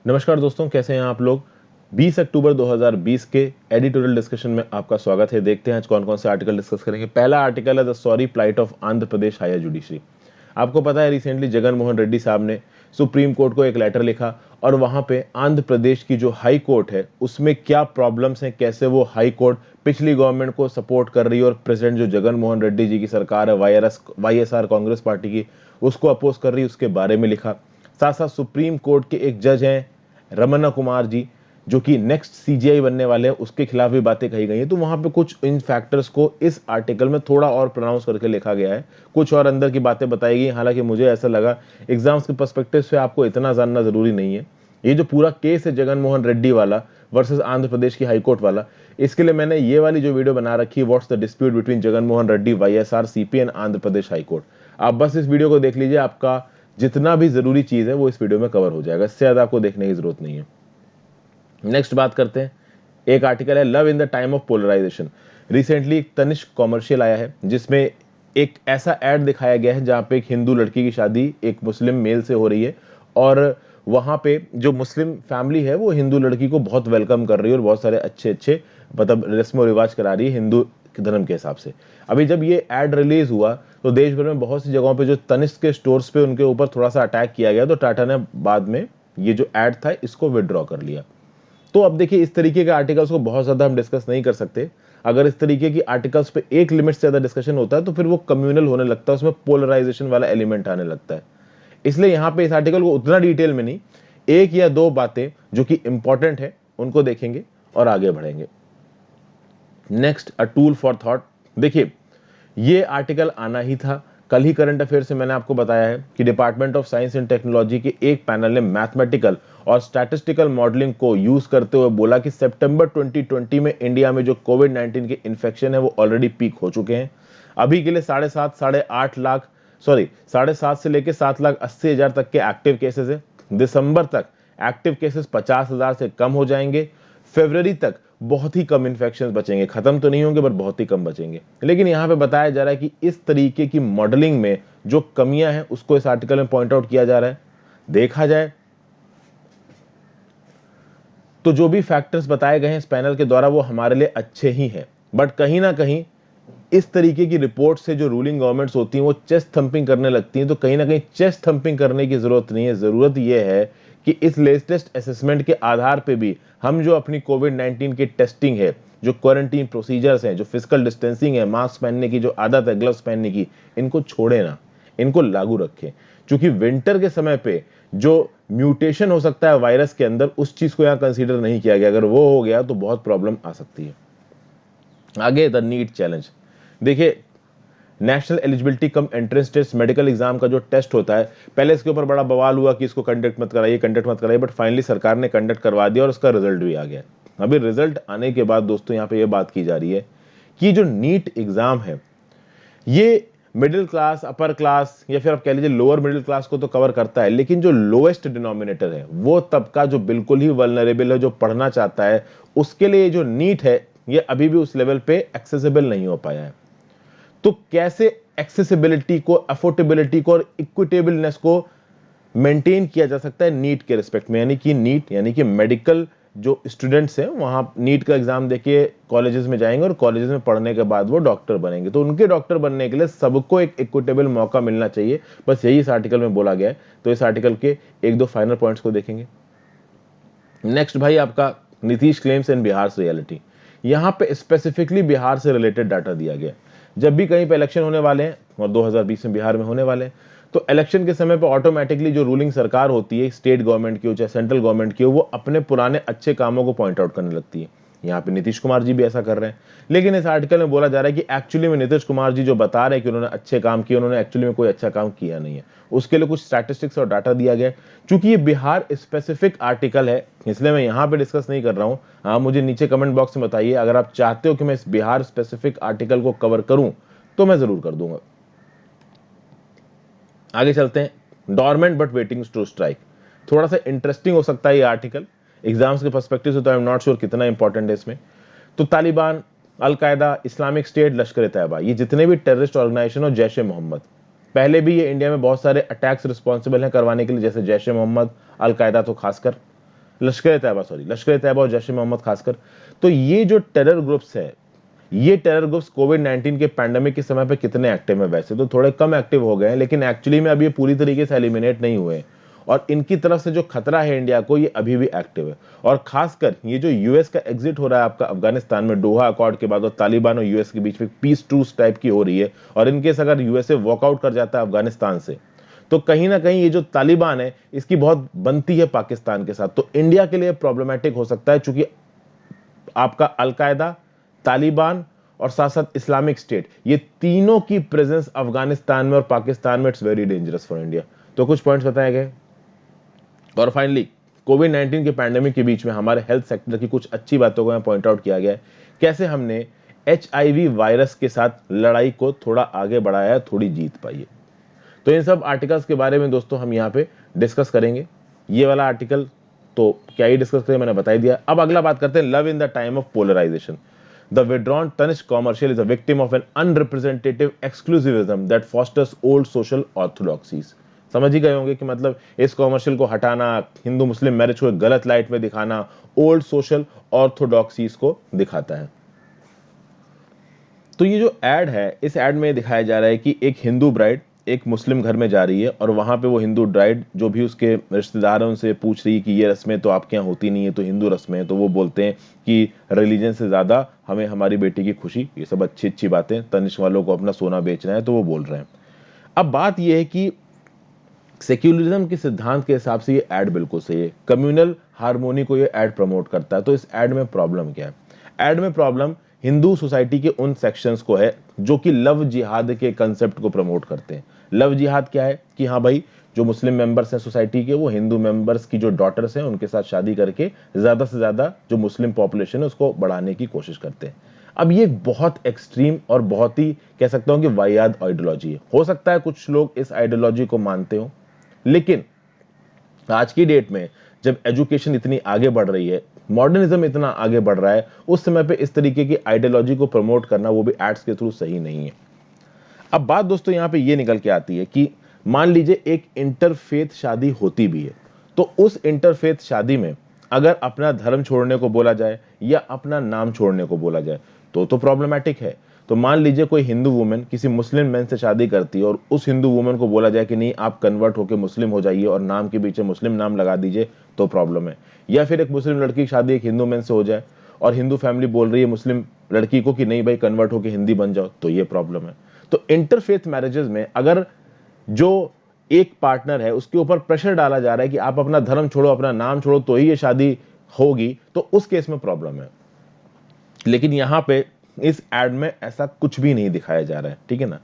नमस्कार दोस्तों, कैसे हैं आप लोग। 20 अक्टूबर 2020 के एडिटोरियल डिस्कशन में आपका स्वागत है। देखते हैं आज कौन कौन से आर्टिकल डिस्कस करेंगे। पहला आर्टिकल है the sorry plight of Andhra Pradesh higher judiciary. आपको पता है रिसेंटली जगन मोहन रेड्डी साहब ने सुप्रीम कोर्ट को एक लेटर लिखा और वहां पे आंध्र प्रदेश की जो हाई कोर्ट है उसमें क्या प्रॉब्लम्स हैं, कैसे वो हाई कोर्ट पिछली गवर्नमेंट को सपोर्ट कर रही है और प्रेसिडेंट जो जगन मोहन रेड्डी जी की सरकार है वाईएसआर कांग्रेस पार्टी की उसको अपोज कर रही है, उसके बारे में लिखा। साथ साथ सुप्रीम कोर्ट के एक जज हैं रमन्ना कुमार जी, जो कि नेक्स्ट सीजीआई बनने वाले हैं, उसके खिलाफ भी बातें कही गई हैं। तो वहां पे कुछ इन फैक्टर्स को इस आर्टिकल में थोड़ा और प्रोनाउंस करके लिखा गया है, कुछ और अंदर की बातें बताई गई। हालांकि मुझे ऐसा लगा एग्जाम्स के पर्सपेक्टिव से आपको इतना जानना जरूरी नहीं है। ये जो पूरा केस है जगन मोहन रेड्डी वाला वर्सेस आंध्र प्रदेश की हाईकोर्ट वाला, इसके लिए मैंने ये वाली जो वीडियो बना रखी है, what's the dispute between Jagan Mohan Reddy YSR CP and Andhra Pradesh high court. आप बस इस वीडियो को देख लीजिए, आपका जितना भी जरूरी चीज है वो इस वीडियो में कवर हो जाएगा, इससे ज्यादा आपको देखने की जरूरत नहीं है। नेक्स्ट बात करते हैं, एक आर्टिकल है love in the time of polarization. Recently एक तनिष्क कॉमर्शियल आया है जिसमें एक ऐसा एड दिखाया गया है जहां पे एक हिंदू लड़की की शादी एक मुस्लिम मेल से हो रही है और वहां पे जो मुस्लिम फैमिली है वो हिंदू लड़की को बहुत वेलकम कर रही है और बहुत सारे अच्छे अच्छे मतलब रस्म रिवाज करा रही है हिंदू धर्म के हिसाब से। अभी जब ये एड रिलीज हुआ तो देश भर में बहुत सी जगहों पे जो तनिष्क के स्टोर्स पे उनके ऊपर थोड़ा सा अटैक किया गया, तो टाटा ने बाद में ये जो एड था इसको विदड्रॉ कर लिया। तो अब देखिए इस तरीके के आर्टिकल्स को बहुत ज्यादा हम डिस्कस नहीं कर सकते। अगर इस तरीके की आर्टिकल्स पे एक लिमिट से ज्यादा डिस्कशन होता है तो फिर वो कम्युनल होने लगता है, उसमें पोलराइजेशन वाला एलिमेंट आने लगता है। इसलिए यहां पे इस आर्टिकल को उतना डिटेल में नहीं, एक या दो बातें जो कि इंपॉर्टेंट है उनको देखेंगे और आगे बढ़ेंगे। Next, a tool for thought. देखिए ये आर्टिकल आना ही था। कल ही करंट अफेयर से मैंने आपको बताया है कि department of science and technology के एक पैनल ने मैथमेटिकल और स्टैटिस्टिकल मॉडलिंग को यूज करते हुए बोला कि सितंबर 2020 में इंडिया में जो कोविड-19 के इन्फेक्शन है वो ऑलरेडी पीक हो चुके हैं। अभी के लिए 7.5 से लेकर 7,80,000 तक के एक्टिव केसेस है। दिसंबर तक एक्टिव केसेस 50,000 से कम हो जाएंगे। फरवरी तक बहुत ही कम इन्फेक्शन बचेंगे, खत्म तो नहीं होंगे पर बहुत ही कम बचेंगे। लेकिन यहां पे बताया जा रहा है कि इस तरीके की मॉडलिंग में जो कमियां हैं उसको इस आर्टिकल में पॉइंट आउट किया जा रहा है। देखा जाए तो जो भी फैक्टर्स बताए गए हैं इस पैनल के द्वारा वो हमारे लिए अच्छे ही हैं, बट कहीं ना कहीं इस तरीके की रिपोर्ट से जो रूलिंग गवर्नमेंट्स होती हैं वो चेस्ट थंपिंग करने लगती हैं। तो कहीं ना कहीं चेस्ट थंपिंग करने की जरूरत नहीं है। जरूरत यह है कि इस लेटेस्ट असेसमेंट के आधार पे भी हम जो अपनी कोविड-19 की टेस्टिंग है, जो क्वारंटीन प्रोसीजर्स हैं, जो फिजिकल डिस्टेंसिंग है, मास्क पहनने की जो आदत है, ग्लव्स पहनने की, इनको छोड़े ना, इनको लागू रखें। क्योंकि विंटर के समय पे जो म्यूटेशन हो सकता है वायरस के अंदर उस चीज को यहां कंसीडर नहीं किया गया। अगर वो हो गया तो बहुत प्रॉब्लम आ सकती है। आगे द नीट चैलेंज। देखिए national eligibility cum entrance test medical exam का जो टेस्ट होता है, पहले इसके ऊपर बड़ा बवाल हुआ कि इसको कंडक्ट मत कराइए, बट फाइनली सरकार ने कंडक्ट करवा दिया और उसका रिजल्ट भी आ गया। अभी रिजल्ट आने के बाद दोस्तों यहाँ पे ये बात की जा रही है कि जो नीट एग्जाम है ये मिडिल क्लास, अपर क्लास या फिर आप कह लीजिए लोअर मिडिल क्लास को तो कवर करता है, लेकिन जो लोएस्ट डिनोमिनेटर है वो तबका जो बिल्कुल ही वल्नरेबल है, जो पढ़ना चाहता है, उसके लिए जो नीट है ये अभी भी उस लेवल पे एक्सेसिबल नहीं हो पाया है। तो कैसे एक्सेसिबिलिटी को, अफोर्डेबिलिटी को और इक्विटेबलनेस को मेंटेन किया जा सकता है नीट के रिस्पेक्ट में, यानी कि नीट यानी कि मेडिकल जो स्टूडेंट्स हैं वहां नीट का एग्जाम देके कॉलेजेस में जाएंगे और कॉलेजेस में पढ़ने के बाद वो डॉक्टर बनेंगे। तो उनके डॉक्टर बनने के लिए सबको एक इक्विटेबल मौका मिलना चाहिए, बस यही इस आर्टिकल में बोला गया है। तो इस आर्टिकल के एक दो फाइनल पॉइंट्स को देखेंगे। नेक्स्ट भाई आपका नीतीश क्लेम्स इन बिहार रियलिटी। यहां पे स्पेसिफिकली बिहार से रिलेटेड डाटा दिया गया। जब भी कहीं पे इलेक्शन होने वाले हैं और 2020 में बिहार में होने वाले हैं तो इलेक्शन के समय पर ऑटोमेटिकली जो रूलिंग सरकार होती है, स्टेट गवर्नमेंट की हो चाहे सेंट्रल गवर्नमेंट की हो, वो अपने पुराने अच्छे कामों को पॉइंट आउट करने लगती है। यहाँ पे नीतीश कुमार जी भी ऐसा कर रहे हैं। लेकिन इस आर्टिकल में बोला जा रहा है कि एक्चुअली में नीतीश कुमार जी जो बता रहे हैं कि उन्होंने अच्छे काम किए, उन्होंने एक्चुअली में कोई अच्छा काम किया नहीं है। उसके लिए कुछ स्टैटिस्टिक्स और डाटा दिया गया है। चूंकि ये बिहार स्पेसिफिक आर्टिकल है इसलिए मैं यहाँ पे डिस्कस नहीं कर रहा हूँ। हाँ, मुझे नीचे कमेंट बॉक्स में बताइए अगर आप चाहते हो कि मैं इस बिहार स्पेसिफिक आर्टिकल को कवर करूं तो मैं जरूर कर दूंगा। आगे चलते हैं, dormant but waiting to strike. थोड़ा सा इंटरेस्टिंग हो सकता है ये आर्टिकल एग्जाम्स के पर्सपेक्टिव से, तो आई एम नॉट श्योर कितना इंपॉर्टेंट है इसमें। तो तालिबान, अलकायदा, इस्लामिक स्टेट, लश्कर तैयबा, ये जितने भी टेररिस्ट ऑर्गेनाइजेशन और जैश ए मोहम्मद, पहले भी ये इंडिया में बहुत सारे अटैक्स रिस्पॉन्सिबल हैं करवाने के लिए, जैसे जैश ए मोहम्मद, अलकायदा तो खासकर। लश्कर तैयबा और जैश ए मोहम्मद खासकर। तो ये जो टेरर ग्रुप्स है, ये टेरर ग्रुप्स कोविड-19 के पैंडेमिक के समय पे कितने एक्टिव है? वैसे तो थोड़े कम एक्टिव हो गए हैं, लेकिन एक्चुअली में अब ये पूरी तरीके से एलिमिनेट नहीं हुए और इनकी तरफ से जो खतरा है इंडिया को, ये अभी भी एक्टिव है। और खासकर ये जो यूएस का एग्जिट हो रहा है आपका अफगानिस्तान में डोहा अकॉर्ड के बाद, और तालिबान और यूएस के बीच में पीस ट्रूस टाइप की हो रही है, और इनकेस अगर यूएसए वॉकआउट कर जाता है अफगानिस्तान से, तो कहीं ना कहीं ये जो तालिबान है इसकी बहुत बनती है पाकिस्तान के साथ। तो इंडिया के लिए प्रॉब्लमेटिक हो सकता है, चूंकि आपका अलकायदा, तालिबान और साथ साथ इस्लामिक स्टेट, ये तीनों की प्रेजेंस अफगानिस्तान में और पाकिस्तान में, it's very dangerous for India. तो कुछ पॉइंट्स बताए गए। और फाइनली कोविड-19 के पैंडेमिक के बीच में हमारे हेल्थ सेक्टर की कुछ अच्छी बातों को यहाँ पॉइंट आउट किया गया है, कैसे हमने HIV वायरस के साथ लड़ाई को थोड़ा आगे बढ़ाया है, थोड़ी जीत पाई है। तो इन सब आर्टिकल्स के बारे में दोस्तों हम यहाँ पे डिस्कस करेंगे। ये वाला आर्टिकल तो क्या ही डिस्कस करें, मैंने बता ही दिया। अब अगला बात करते हैं, love in the time of polarisation. The withdrawn Tanishq commercial is a victim of an unrepresentative exclusivism that fosters old social orthodoxies. समझ ही गए होंगे कि मतलब इस कॉमर्शियल को हटाना, हिंदू मुस्लिम मैरिज को एक गलत लाइट में दिखाना, ओल्ड सोशल ऑर्थोडॉक्सीज को दिखाता है। तो ये जो एड है, इस एड में दिखाया जा रहा है कि एक हिंदू ब्राइड एक मुस्लिम घर में जा रही है, और वहां पे वो हिंदू ब्राइड जो भी उसके रिश्तेदार हैं उनसे पूछ रही है कि ये रस्में तो आपके यहाँ होती नहीं है, तो हिंदू रस्में हैं। तो वो बोलते हैं कि रिलीजन से ज्यादा हमें हमारी बेटी की खुशी, ये सब अच्छी अच्छी बातें, तनिष्क वालों को अपना सोना बेचना है, तो वो बोल रहे हैं। अब बात यह है कि सेक्युलरिज्म के सिद्धांत के हिसाब से ये एड बिल्कुल सही है, कम्युनल हार्मोनी को ये एड प्रमोट करता है। तो इस एड में प्रॉब्लम क्या है? एड में प्रॉब्लम हिंदू सोसाइटी के उन सेक्शंस को है जो कि लव जिहाद के कंसेप्ट को प्रमोट करते हैं। लव जिहाद क्या है कि हाँ भाई, जो मुस्लिम मेंबर्स हैं सोसाइटी के, वो हिंदू मेंबर्स की जो डॉटर्स हैं उनके साथ शादी करके ज्यादा से ज्यादा जो मुस्लिम पॉपुलेशन है उसको बढ़ाने की कोशिश करते हैं। अब ये बहुत एक्सट्रीम और बहुत ही कह सकता हूं कि वाहियात आइडियोलॉजी है। हो सकता है कुछ लोग इस आइडियोलॉजी को मानते हो, लेकिन आज की डेट में जब एजुकेशन इतनी आगे बढ़ रही है, मॉडर्निज्म इतना आगे बढ़ रहा है, उस समय पे इस तरीके की आइडियोलॉजी को प्रमोट करना, वो भी एड्स के थ्रू, सही नहीं है। अब बात दोस्तों यहां पे ये निकल के आती है कि मान लीजिए एक इंटरफेथ शादी होती भी है, तो उस इंटरफेथ शादी में अगर अपना धर्म छोड़ने को बोला जाए या अपना नाम छोड़ने को बोला जाए तो प्रॉब्लमैटिक है। तो मान लीजिए कोई हिंदू वुमेन किसी मुस्लिम मैन से शादी करती है और उस हिंदू वुमेन को बोला जाए कि नहीं, आप कन्वर्ट होकर मुस्लिम हो जाइए और नाम के पीछे मुस्लिम नाम लगा दीजिए, तो प्रॉब्लम है। या फिर एक मुस्लिम लड़की की शादी एक हिंदू मैन से हो जाए और हिंदू फैमिली बोल रही है मुस्लिम लड़की को कि नहीं भाई कन्वर्ट होकर हिंदी बन जाओ, तो ये प्रॉब्लम है। तो इंटरफेथ मैरिजेस में अगर जो एक पार्टनर है उसके ऊपर प्रेशर डाला जा रहा है कि आप अपना धर्म छोड़ो, अपना नाम छोड़ो, तो ही ये शादी होगी, तो उस केस में प्रॉब्लम है। लेकिन यहां पे इस एड में ऐसा कुछ भी नहीं दिखाया जा रहा है, ठीक है ना।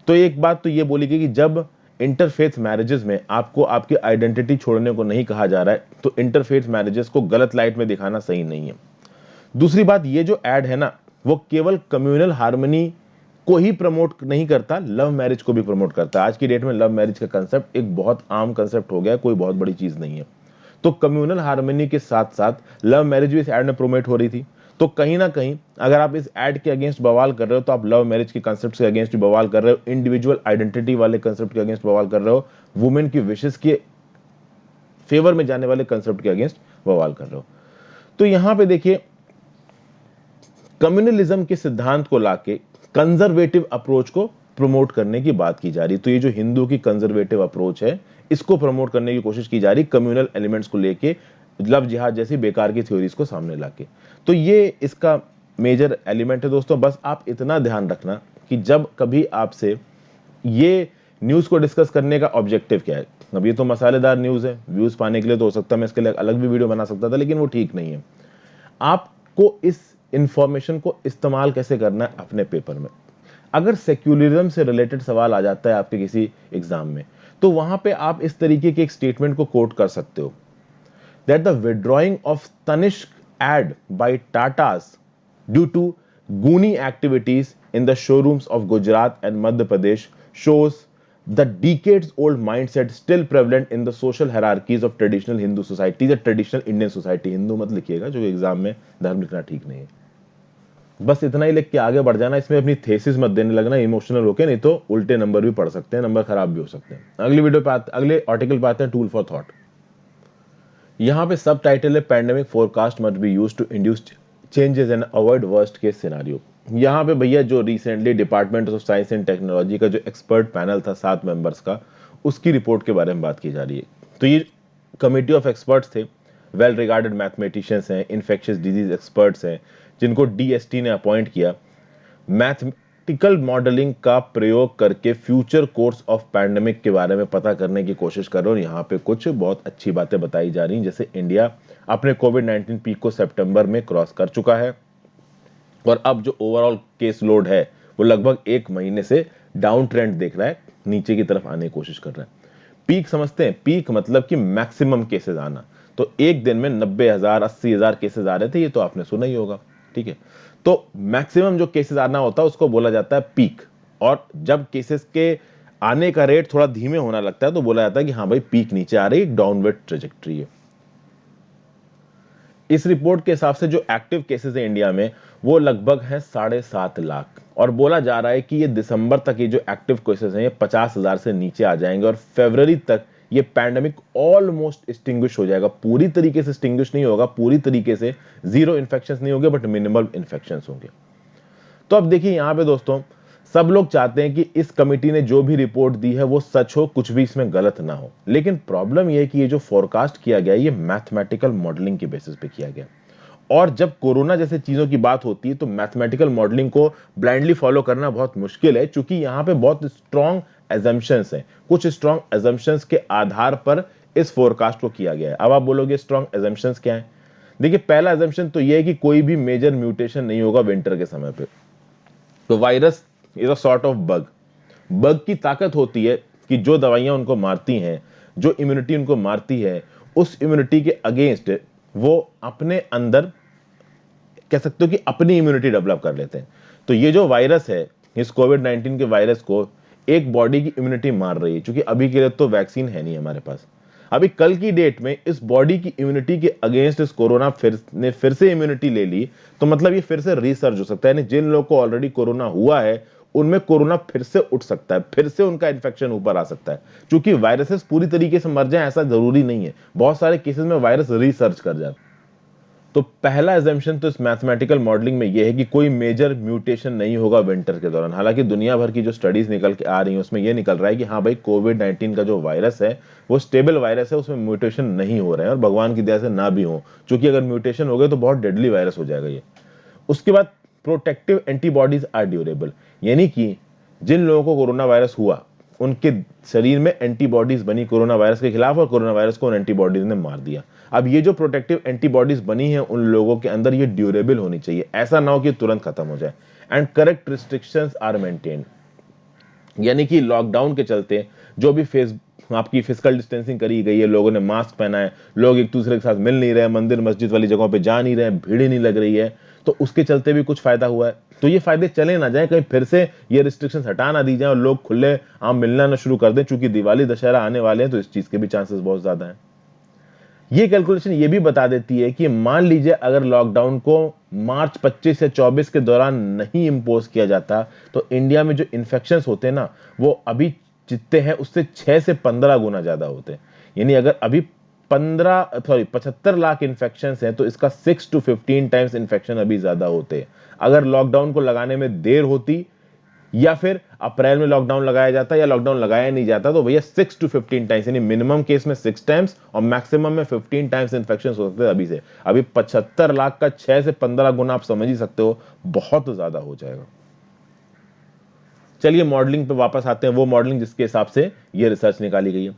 तो एक बात तो ये बोली गई कि जब इंटरफेथ मैरिजेस में आपको आपकी आइडेंटिटी छोड़ने को नहीं कहा जा रहा है, तो इंटरफेथ मैरिजेस को गलत लाइट में दिखाना सही नहीं है। दूसरी बात, ये जो एड है ना, वो केवल कम्युनल हार्मनी को ही प्रमोट नहीं करता, लव मैरिज को भी प्रमोट करता है। आज की डेट में लव मैरिज का कंसेप्ट एक बहुत आम कंसेप्ट हो गया है, कोई बहुत बड़ी चीज नहीं है। तो कम्युनल हार्मनी के साथ साथ लव मैरिज भी इस एड में प्रोमोट हो रही थी। तो कहीं ना कहीं अगर आप इस एड के अगेंस्ट बवाल कर रहे हो, तो आप लव मैरिज के कंसेप्ट के अगेंस्ट भी बवाल कर रहे हो, इंडिविजुअल आइडेंटिटी वाले कंसेप्ट के अगेंस्ट बवाल कर रहे हो, वुमेन की विशेष के फेवर में जाने वाले कंसेप्ट के अगेंस्ट बवाल कर रहे हो। तो यहां पे देखिए, कम्युनलिज्म के सिद्धांत को लाके कंजर्वेटिव अप्रोच को प्रमोट करने की बात की जा रही। तो ये जो हिंदू की कंजर्वेटिव अप्रोच है, इसको प्रमोट करने की कोशिश की जा रही कम्युनल एलिमेंट्स को लेके, लव जिहाद जैसी बेकार की थ्योरीज को सामने लाके। तो ये इसका मेजर एलिमेंट है दोस्तों। बस आप इतना ध्यान रखना कि जब कभी आपसे ये न्यूज को डिस्कस करने का ऑब्जेक्टिव क्या है। अब ये तो मसालेदार न्यूज है, व्यूज पाने के लिए तो हो सकता है मैं इसके लिए अलग भी वीडियो बना सकता था, लेकिन वो ठीक नहीं है। आपको इस इंफॉर्मेशन को इस्तेमाल कैसे करना है अपने पेपर में। अगर सेक्युलरिज्म से रिलेटेड सवाल आ जाता है आपके किसी एग्जाम में, तो वहां पे आप इस तरीके के एक स्टेटमेंट को कोट कर सकते हो, that the withdrawing of Tanishq ad by Tatas due to goony activities in the showrooms of Gujarat and Madhya Pradesh shows the decades-old mindset still prevalent in the social hierarchies of traditional Hindu society, the traditional Indian society। Hindu मत लिखिएगा, जो exam में धर्म लिखना ठीक नहीं है। बस इतना ही लिख के आगे बढ़ जाना, इसमें अपनी थेसिस मत देने लगना इमोशनल होके, नहीं तो उल्टे नंबर भी पढ़ सकते हैं, नंबर खराब भी हो सकते हैं। अगली वीडियो पे अगले आर्टिकल पे आते हैं, टूल फॉर थॉट। यहाँ पे सब टाइटल है pandemic forecast must be used to induce changes and avoid worst case scenario. यहाँ पे भैया जो recently department of science and technology का जो एक्सपर्ट पैनल था 7 मेंबर्स का, उसकी रिपोर्ट के बारे में बात की जा रही है। तो ये कमिटी ऑफ एक्सपर्ट्स थे, वेल रिगार्डेड मैथमेटिशियंस हैं, इन्फेक्शियस डिजीज एक्सपर्ट्स हैं, जिनको डीएसटी ने अपॉइंट किया। मैथमेटिकल मॉडलिंग का प्रयोग करके फ्यूचर कोर्स ऑफ पैंडेमिक के बारे में पता करने की कोशिश कर रहे हो। यहाँ पे कुछ बहुत अच्छी बातें बताई जा रही हैं, जैसे इंडिया अपने कोविड-19 पीक को सितंबर में क्रॉस कर चुका है और अब जो ओवरऑल केस लोड है वो लगभग 1 महीने से डाउन ट्रेंड देख रहा है, नीचे की तरफ आने की कोशिश कर रहा है। पीक समझते हैं, पीक मतलब कि मैक्सिमम केसेस आना। तो एक दिन में 90,000 80,000 केसेस आ रहे थे, ये तो आपने सुना ही होगा, ठीक है। तो मैक्सिमम जो केसेस आना होता है उसको बोला जाता है पीक, और जब केसेस के आने का रेट थोड़ा धीमे होना लगता है तो बोला जाता है कि हाँ भाई पीक नीचे आ रही है, डाउनवर्ड ट्रेजेक्ट्री है। इस रिपोर्ट के हिसाब से जो एक्टिव केसेस है इंडिया में वो लगभग है 7.5 लाख, और बोला जा रहा है कि ये दिसंबर तक ये जो एक्टिव केसेस हैं ये 50,000 से नीचे आ जाएंगे और फरवरी तक ये पैंडेमिक ऑलमोस्ट एक्सटिंग्विश हो जाएगा। पूरी तरीके से एक्सटिंग्विश नहीं होगा, पूरी तरीके से जीरो इन्फेक्शंस नहीं होंगे, बट मिनिमल इन्फेक्शंस होंगे। तो अब देखिए यहाँ पे दोस्तों, सब लोग चाहते हैं कि इस कमिटी ने जो भी रिपोर्ट दी है वो सच हो, कुछ भी इसमें गलत ना हो। लेकिन प्रॉब्लम ये है कि ये जो फोरकास्ट किया गया ये मैथमेटिकल मॉडलिंग के बेसिस पे किया गया, और जब कोरोना जैसे चीजों की बात होती है तो मैथमेटिकल मॉडलिंग को ब्लाइंडली फॉलो करना बहुत मुश्किल है, क्योंकि यहाँ पे बहुत स्ट्रॉन्ग एजम्पशंस हैं। कुछ स्ट्रॉन्ग एजम्पशंस के आधार पर इस फोरकास्ट को किया गया है। अब आप बोलोगे स्ट्रॉन्ग एजम्पशंस क्या है? देखिए, पहला एजम्पशन तो ये है कि कोई भी मेजर म्यूटेशन नहीं होगा विंटर के समय पे। तो virus is a sort of bug. Bug की ताकत होती है कि जो दवाइयां उनको मारती हैं, जो इम्यूनिटी उनको मारती है, उस इम्यूनिटी के अगेंस्ट वो अपने अंदर कह सकते हो कि अपनी इम्यूनिटी डेवलप कर लेते हैं। तो ये जो वायरस है, इस कोविड-19 के वायरस को एक बॉडी की इम्यूनिटी मार रही है, क्योंकि अभी के लिए तो वैक्सीन है नहीं हमारे पास। अभी कल की डेट में इस बॉडी की इम्यूनिटी के अगेंस्ट इस कोरोना फिर से इम्यूनिटी ले ली, तो मतलब ये फिर से रिसर्ज हो सकता है। यानी जिन लोगों को ऑलरेडी कोरोना हुआ है उनमें कोरोना फिर से उठ सकता है, फिर से उनका इन्फेक्शन ऊपर आ सकता है। क्योंकि वायरसेस पूरी तरीके से मर जाए ऐसा जरूरी नहीं है, बहुत सारे केसेस में वायरस रिसर्च कर जाता है। तो पहला एजम्पशन तो इस मैथमेटिकल मॉडलिंग में यह है कि कोई मेजर म्यूटेशन नहीं होगा विंटर के दौरान। हालांकि दुनिया भर की जो स्टडीज निकल के आ रही हैं उसमें यह निकल रहा है कि हाँ भाई, कोविड-19 का जो वायरस है वो स्टेबल वायरस है, उसमें म्यूटेशन नहीं हो रहे हैं, और भगवान की दया से ना भी हो, क्योंकि अगर म्यूटेशन हो गए तो बहुत डेडली वायरस हो जाएगा ये। उसके बाद प्रोटेक्टिव एंटीबॉडीज आर ड्यूरेबल, यानी कि जिन लोगों को कोरोना वायरस हुआ उनके शरीर में एंटीबॉडीज बनी कोरोना वायरस के खिलाफ, और कोरोना वायरस को उन एंटीबॉडीज ने मार दिया। अब ये जो प्रोटेक्टिव एंटीबॉडीज बनी है उन लोगों के अंदर ये ड्यूरेबल होनी चाहिए, ऐसा ना हो कि तुरंत खत्म हो जाए। And correct restrictions are maintained, यानी कि लॉकडाउन के चलते जो भी आपकी फिजिकल डिस्टेंसिंग करी गई है, लोगों ने मास्क पहना है, लोग एक दूसरे के साथ मिल नहीं रहे, मंदिर मस्जिद वाली जगहों पे जा नहीं रहे, भीड़ नहीं लग रही है, तो उसके चलते भी कुछ फायदा हुआ है। तो ये फायदे चले ना जाए, कहीं फिर से ये रिस्ट्रिक्शंस हटा ना दी जाए और लोग खुले आम मिलना ना शुरू कर दें, चूंकि दिवाली दशहरा आने वाले हैं तो इस चीज के भी चांसेस बहुत ज्यादा हैं। ये कैलकुलेशन ये भी बता देती है कि मान लीजिए अगर लॉकडाउन को मार्च 25 या 24 के दौरान नहीं इंपोज किया जाता, तो इंडिया में जो इन्फेक्शंस होते हैं ना, वो अभी जितने हैं उससे 6 से 15 गुना ज्यादा होते हैं। यानी अगर अभी 75 लाख इन्फेक्शंस हैं तो इसका 6 to 15 टाइम्स इन्फेक्शन अभी ज्यादा होते हैं। अगर लॉकडाउन को लगाने में देर होती, या फिर अप्रैल में लॉकडाउन लगाया जाता या लॉकडाउन लगाया नहीं जाता, तो भैया 6 to 15 टाइम्स, यानी मिनिमम केस में 6 टाइम्स और मैक्सिमम में 15 टाइम्स इन्फेक्शन हो सकते थे अभी से। अभी 75 लाख का 6 से 15 गुना, आप समझ ही सकते हो, बहुत ज्यादा हो जाएगा। चलिए मॉडलिंग पे वापस आते हैं, वो मॉडलिंग जिसके हिसाब से ये रिसर्च निकाली गई है।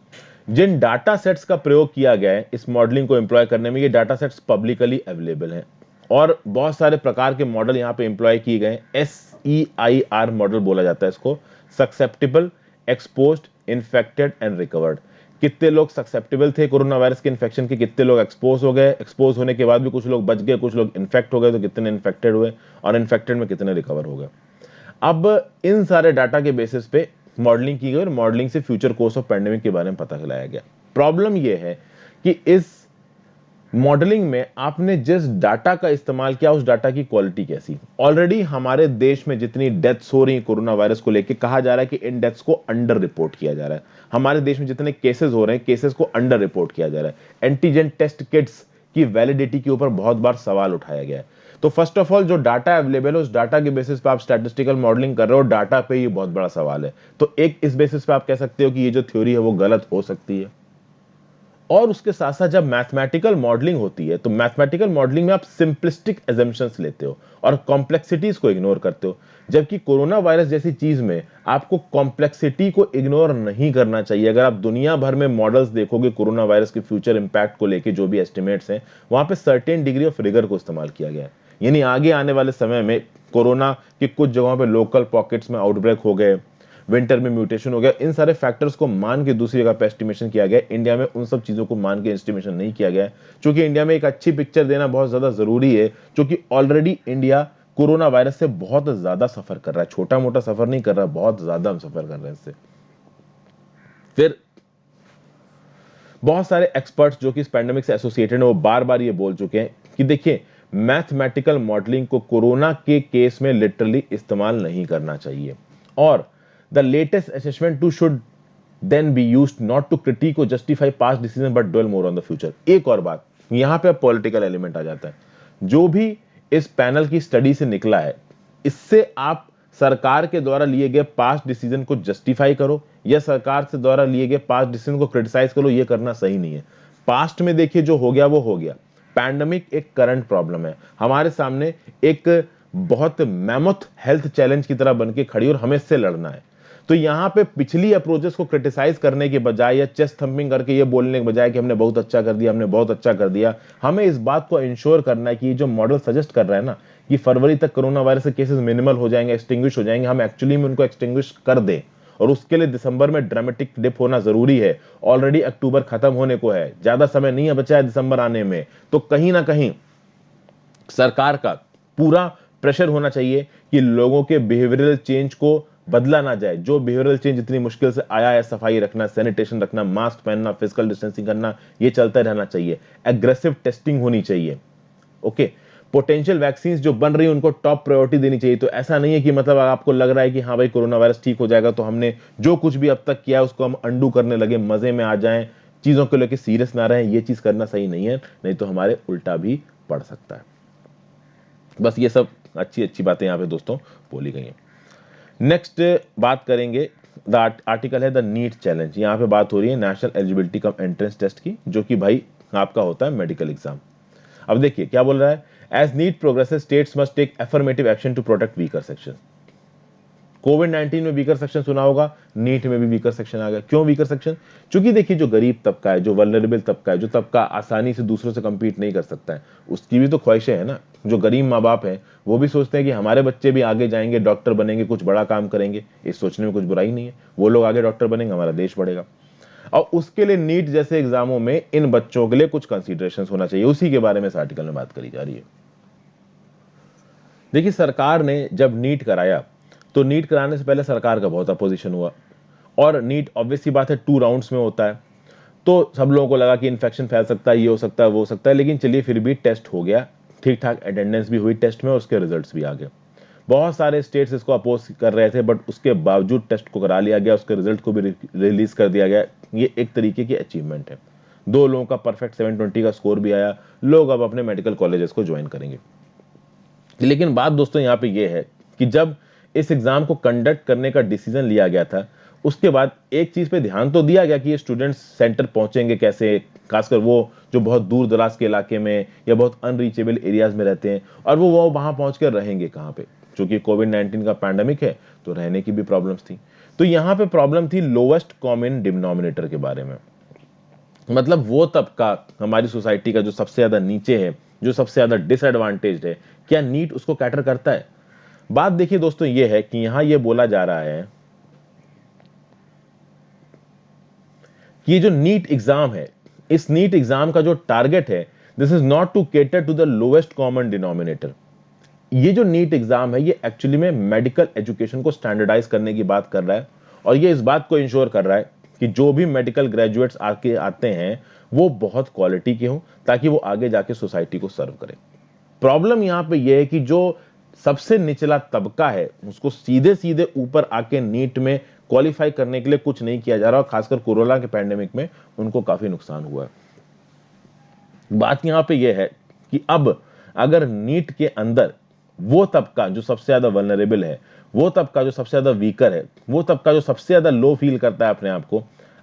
जिन डाटा सेट्स का प्रयोग किया गया है इस मॉडलिंग को एम्प्लॉय करने में, ये डाटा सेट्स पब्लिकली अवेलेबल हैं, और बहुत सारे प्रकार के मॉडल यहाँ पे एम्प्लॉय किए गए। SEIR मॉडल बोला जाता है इसको, susceptible, exposed, infected and recovered. कितने लोग सक्सेप्टेबल थे कोरोना वायरस के इन्फेक्शन के, कितने लोग एक्सपोज हो गए, एक्सपोज होने के बाद भी कुछ लोग बच गए, कुछ लोग इन्फेक्ट हो गए तो कितने इन्फेक्टेड हुए, और इन्फेक्टेड में कितने रिकवर हो गए। अब इन सारे डाटा के बेसिस पे मॉडलिंग की गई और मॉडलिंग से फ्यूचर कोर्स ऑफ पैंडेमिक के बारे में पता चलाया गया। प्रॉब्लम यह है कि इस मॉडलिंग में आपने जिस डाटा का इस्तेमाल किया उस डाटा की क्वालिटी कैसी। ऑलरेडी हमारे देश में जितनी डेथ्स हो रही हैं कोरोना वायरस को लेकर, कहा जा रहा है कि इन डेथ्स को अंडर रिपोर्ट किया जा रहा है। हमारे देश में जितने केसेस हो रहे हैं, केसेस को अंडर रिपोर्ट किया जा रहा है। एंटीजन टेस्ट किट्स की वैलिडिटी के ऊपर बहुत बार सवाल उठाया गया है। तो फर्स्ट ऑफ ऑल जो डाटा अवेलेबल है उस डाटा के बेसिस पे आप स्टैटिस्टिकल मॉडलिंग कर रहे हो, डाटा पे ये बहुत बड़ा सवाल है। तो एक इस बेसिस पे आप कह सकते हो कि ये जो थ्योरी है वो गलत हो सकती है। और उसके साथ साथ जब मैथमेटिकल मॉडलिंग होती है तो मैथमेटिकल मॉडलिंग में आप सिंपलिस्टिक एजम्पशंस लेते हो और कॉम्प्लेक्सिटीज को इग्नोर करते हो, जबकि कोरोना वायरस जैसी चीज में आपको कॉम्प्लेक्सिटी को इग्नोर नहीं करना चाहिए। अगर आप दुनिया भर में मॉडल्स देखोगे कोरोना वायरस के फ्यूचर इंपैक्ट को लेके, जो भी एस्टिमेट्स हैं, वहां पे सर्टेन डिग्री ऑफ रिगर को इस्तेमाल किया गया है। यानी आगे आने वाले समय में कोरोना की कुछ जगहों पे लोकल पॉकेट्स में आउटब्रेक हो गए, विंटर में म्यूटेशन हो गया, इन सारे फैक्टर्स को मान के दूसरी जगह पे एस्टिमेशन किया गया। इंडिया में उन सब चीजों को मान के एस्टिमेशन नहीं किया गया, क्योंकि इंडिया में एक अच्छी पिक्चर देना बहुत ज्यादा जरूरी है, क्योंकि ऑलरेडी इंडिया कोरोना वायरस से बहुत ज्यादा सफर कर रहा है। छोटा मोटा सफर नहीं कर रहा, बहुत ज्यादा हम सफर कर रहे हैं इससे। फिर बहुत सारे एक्सपर्ट्स जो कि इस पैंडेमिक से एसोसिएटेड है वो बार बार ये बोल चुके हैं कि देखिए, मैथमेटिकल मॉडलिंग को कोरोना के केस में लिटरली इस्तेमाल नहीं करना चाहिए, और the latest assessment too should then be used not to critic और justify past decision but dwell more on the future. एक और बात, यहां पे पॉलिटिकल एलिमेंट आ जाता है। जो भी इस पैनल की स्टडी से निकला है, इससे आप सरकार के द्वारा लिए गए पास्ट डिसीजन को जस्टिफाई करो या सरकार से द्वारा लिए गए पास्ट डिसीजन को क्रिटिसाइज करो, ये करना सही नहीं है। पास्ट में देखिए जो हो गया वो हो गया। पैंडेमिक एक करंट प्रॉब्लम है हमारे सामने, एक बहुत मैमथ हेल्थ चैलेंज की तरह बनके खड़ी और हमें इससे लड़ना है। तो यहां पे पिछली अप्रोचेस को क्रिटिसाइज करने के बजाय या चेस्ट थंपिंग करके ये बोलने के बजाय कि हमने बहुत अच्छा कर दिया, हमने बहुत अच्छा कर दिया, हमें इस बात को इंश्योर करना है कि जो मॉडल सजेस्ट कर रहा है ना कि फरवरी तक कोरोना वायरस के केसेस मिनिमल हो जाएंगे, एक्सटिंग्विश हो जाएंगे, हम एक्चुअली में उनको एक्सटिंग्विश कर दें। और उसके लिए दिसंबर में ड्रामेटिक डिप होना जरूरी है। ऑलरेडी अक्टूबर खत्म होने को है, ज्यादा समय नहीं है बचा है दिसंबर आने में। तो कहीं ना कहीं सरकार का पूरा प्रेशर होना चाहिए कि लोगों के बिहेवियरल चेंज को बदला ना जाए। जो बिहेवियरल चेंज इतनी मुश्किल से आया है, सफाई रखना, सैनिटेशन रखना, मास्क पहनना, फिजिकल डिस्टेंसिंग करना, ये चलता रहना चाहिए। एग्रेसिव टेस्टिंग होनी चाहिए। ओके, पोटेंशियल वैक्सीन जो बन रही है उनको टॉप प्रायोरिटी देनी चाहिए। तो ऐसा नहीं है कि मतलब आपको लग रहा है कि हाँ भाई कोरोना वायरस ठीक हो जाएगा तो हमने जो कुछ भी अब तक किया है उसको हम अंडू करने लगे, मजे में आ जाएं, चीजों को लेकर सीरियस ना रहें। ये चीज करना सही नहीं है, नहीं तो हमारे उल्टा भी पड़ सकता है। बस ये सब अच्छी अच्छी बातें यहाँ पे दोस्तों बोली गई हैं। नेक्स्ट बात करेंगे, द आर्टिकल है द नीट चैलेंज। यहाँ पे बात हो रही है national eligibility cum entrance test की, जो कि भाई आपका होता है मेडिकल एग्जाम। अब देखिए क्या बोल रहा है, as need progresses states must take affirmative action to protect weaker section. कोविड-19 में वीकर सेक्शन सुना होगा, नीट में भी वीकर सेक्शन आ गया। क्यों वीकर सेक्शन? क्योंकि देखिए जो गरीब तबका है, जो वल्नरेबल तबका है, जो तबका आसानी से दूसरों से compete नहीं कर सकता है, उसकी भी तो ख्वाहिशें हैं ना। जो गरीब माँ बाप हैं वो भी सोचते हैं कि हमारे बच्चे भी आगे जाएंगे, डॉक्टर बनेंगे, कुछ बड़ा काम करेंगे। इस सोचने में कुछ बुराई नहीं है, वो लोग आगे डॉक्टर बनेंगे, हमारा देश बढ़ेगा। और उसके लिए नीट जैसे एग्जामों में इन बच्चों के लिए कुछ कंसिडरेशन होना चाहिए, उसी के बारे में इस आर्टिकल में बात करी जा रही है। देखिए सरकार ने जब नीट कराया तो नीट कराने से पहले सरकार का बहुत अपोजिशन हुआ, और नीट ऑब्वियस सी बात है 2 राउंड्स में होता है, तो सब लोगों को लगा कि इन्फेक्शन फैल सकता है, ये हो सकता है, वो हो सकता है। लेकिन चलिए फिर भी टेस्ट हो गया, ठीक ठाक अटेंडेंस भी हुई टेस्ट में और उसके रिजल्ट्स भी आ गए। बहुत सारे स्टेट्स इसको अपोज कर रहे थे, बट उसके बावजूद टेस्ट को करा लिया गया, उसके रिजल्ट को भी रिलीज कर दिया गया। ये एक तरीके की अचीवमेंट है। 2 लोगों का परफेक्ट 720 का स्कोर भी आया, लोग अब अपने मेडिकल कॉलेजेस को ज्वाइन करेंगे। लेकिन बात दोस्तों यहाँ पे ये है कि जब इस एग्जाम को कंडक्ट करने का डिसीजन लिया गया था, उसके बाद एक चीज पे ध्यान तो दिया गया कि ये स्टूडेंट्स सेंटर पहुंचेंगे कैसे, खासकर वो जो बहुत दूर दराज के इलाके में या बहुत अनरीचेबल एरियाज में रहते हैं, और वो वहां पहुंच कर रहेंगे कहाँ पे। क्योंकि कोविड-19 का पैंडेमिक है तो रहने की भी प्रॉब्लम्स थी। तो यहाँ पे प्रॉब्लम थी लोवेस्ट कॉमन डिनोमिनेटर के बारे में। मतलब वो तबका हमारी सोसाइटी का जो सबसे ज्यादा नीचे है, जो सबसे ज्यादा डिसएडवांटेज्ड है, क्या नीट उसको कैटर करता है? बात देखिए दोस्तों ये है कि यहां ये बोला जा रहा है कि ये जो नीट एग्जाम है, इस नीट एग्जाम का जो टारगेट है, this is not to cater to the lowest common denominator. ये जो नीट एग्जाम है ये एक्चुअली में मेडिकल एजुकेशन को स्टैंडर्डाइज करने की बात कर रहा है, और ये इस बात को इंश्योर कर रहा है कि जो भी मेडिकल ग्रेजुएट्स आके आते हैं वो बहुत क्वालिटी के हों, ताकि वो आगे जाके सोसाइटी को सर्व करें। प्रॉब्लम यहाँ पे ये है कि जो सबसे निचला तबका है उसको सीधे सीधे ऊपर आके नीट में क्वालिफाई करने के लिए कुछ नहीं किया जा रहा, और खासकर कोरोना के पैंडेमिक में उनको काफी नुकसान हुआ है। बात यहाँ पे यह है कि अब अगर नीट के अंदर वो तबका जो सबसे ज्यादा वल्नरेबल है, वो तबका जो सबसे ज्यादा वीकर है, वो तबका जो सबसे ज्यादा लो फील करता है अपने आप को,